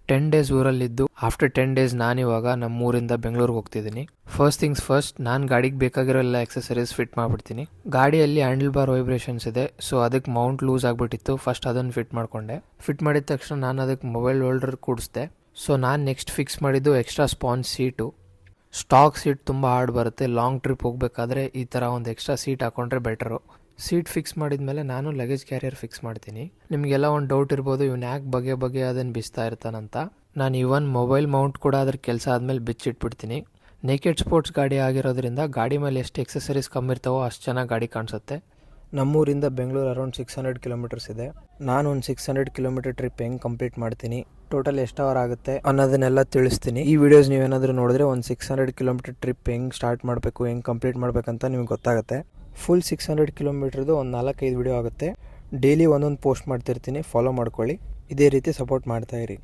10 days ಊರಲ್ಲಿದ್ದು after 10 days ನಾನಿವಾಗ ನಮ್ಮೂರಿಂದ ಬೆಂಗಳೂರಿಗೆ ಹೋಗ್ತಿದ್ದೀನಿ. ಫಸ್ಟ್ ಥಿಂಗ್ಸ್ ಫಸ್ಟ್, ನಾನು ಗಾಡಿಗೆ ಬೇಕಾಗಿರೋ ಎಲ್ಲ ಆಕ್ಸೆಸರೀಸ್ ಫಿಟ್ ಮಾಡಿಬಿಡ್ತೀನಿ. ಗಾಡಿಯಲ್ಲಿ ಹ್ಯಾಂಡಲ್ ಬಾರ್ ವೈಬ್ರೇಷನ್ಸ್ ಇದೆ, ಸೊ ಅದಕ್ಕೆ ಮೌಂಟ್ ಲೂಸ್ ಆಗಿಬಿಟ್ಟಿತ್ತು. ಫಸ್ಟ್ ಅದನ್ನು ಫಿಟ್ ಮಾಡಿಕೊಂಡೆ. ಫಿಟ್ ಮಾಡಿದ ತಕ್ಷಣ ನಾನು ಅದಕ್ಕೆ ಮೊಬೈಲ್ ಹೋಲ್ಡರ್ ಕೂಡಿಸ್ದೆ. ಸೊ ನಾನು ನೆಕ್ಸ್ಟ್ ಫಿಕ್ಸ್ ಮಾಡಿದ್ದು extra sponge seat. Stock seat ತುಂಬ ಹಾರ್ಡ್ ಬರುತ್ತೆ. ಲಾಂಗ್ ಟ್ರಿಪ್ ಹೋಗಬೇಕಾದ್ರೆ ಈ ಥರ ಒಂದು ಎಕ್ಸ್ಟ್ರಾ ಸೀಟ್ ಹಾಕೊಂಡ್ರೆ ಬೆಟರು. ಸೀಟ್ ಫಿಕ್ಸ್ ಮಾಡಿದ್ಮೇಲೆ ನಾನು ಲಗೇಜ್ ಕ್ಯಾರಿಯರ್ ಫಿಕ್ಸ್ ಮಾಡ್ತೀನಿ. ನಿಮಗೆಲ್ಲ ಒಂದು ಡೌಟ್ ಇರ್ಬೋದು, ಇವನು ಯಾಕೆ ಬಗೆ ಅದನ್ನು ಬಿಸ್ತಾ ಇರ್ತಾನಂತ. ನಾನು ಇವನ್ ಮೊಬೈಲ್ ಮೌಂಟ್ ಕೂಡ ಅದ್ರ ಕೆಲಸ ಆದಮೇಲೆ ಬಿಚ್ಚಿಟ್ಬಿಡ್ತೀನಿ. ನೇಕೆಡ್ ಸ್ಪೋರ್ಟ್ಸ್ ಗಾಡಿ ಆಗಿರೋದ್ರಿಂದ ಗಾಡಿ ಮೇಲೆ ಎಷ್ಟು ಎಕ್ಸೆಸರೀಸ್ ಕಮ್ಮಿ ಇರ್ತಾವೋ ಅಷ್ಟು ಚೆನ್ನಾಗಿ ಗಾಡಿ ಕಾಣಿಸುತ್ತೆ. ನಮ್ಮೂರಿಂದ ಬೆಂಗಳೂರು ಅರೌಂಡ್ 600 ಕಿಲೋಮೀಟರ್ಸ್ ಇದೆ. ನಾನು ಒಂದು 600 ಕಿಲೋಮೀಟರ್ ಟ್ರಿಪ್ ಹೆಂಗೆ ಕಂಪ್ಲೀಟ್ ಮಾಡ್ತೀನಿ, ಟೋಟಲ್ ಎಷ್ಟು ಅವರ್ ಆಗುತ್ತೆ ಅನ್ನೋದನ್ನೆಲ್ಲ ತಿಳಿಸ್ತೀನಿ. ಈ ವಿಡಿಯೋಸ್ ನೀವೇನಾದರೂ ನೋಡಿದ್ರೆ ಒಂದು 600 ಕಿಲೋಮೀಟರ್ ಟ್ರಿಪ್ ಹೆಂಗೆ ಸ್ಟಾರ್ಟ್ ಮಾಡಬೇಕು, ಹೆಂಗೆ ಕಂಪ್ಲೀಟ್ ಮಾಡಬೇಕಂತ ನಿಮ್ಗೆ ಗೊತ್ತಾಗುತ್ತೆ. ಫುಲ್ 600 ಕಿಲೋಮೀಟ್ರದ್ದು ಒಂದು 4-5 ವಿಡಿಯೋ ಆಗುತ್ತೆ. ಡೈಲಿ ಒಂದೊಂದು ಪೋಸ್ಟ್ ಮಾಡ್ತಿರ್ತೀನಿ, ಫಾಲೋ ಮಾಡ್ಕೊಳ್ಳಿ. ಇದೇ ರೀತಿ ಸಪೋರ್ಟ್ ಮಾಡ್ತಾಯಿರಿ.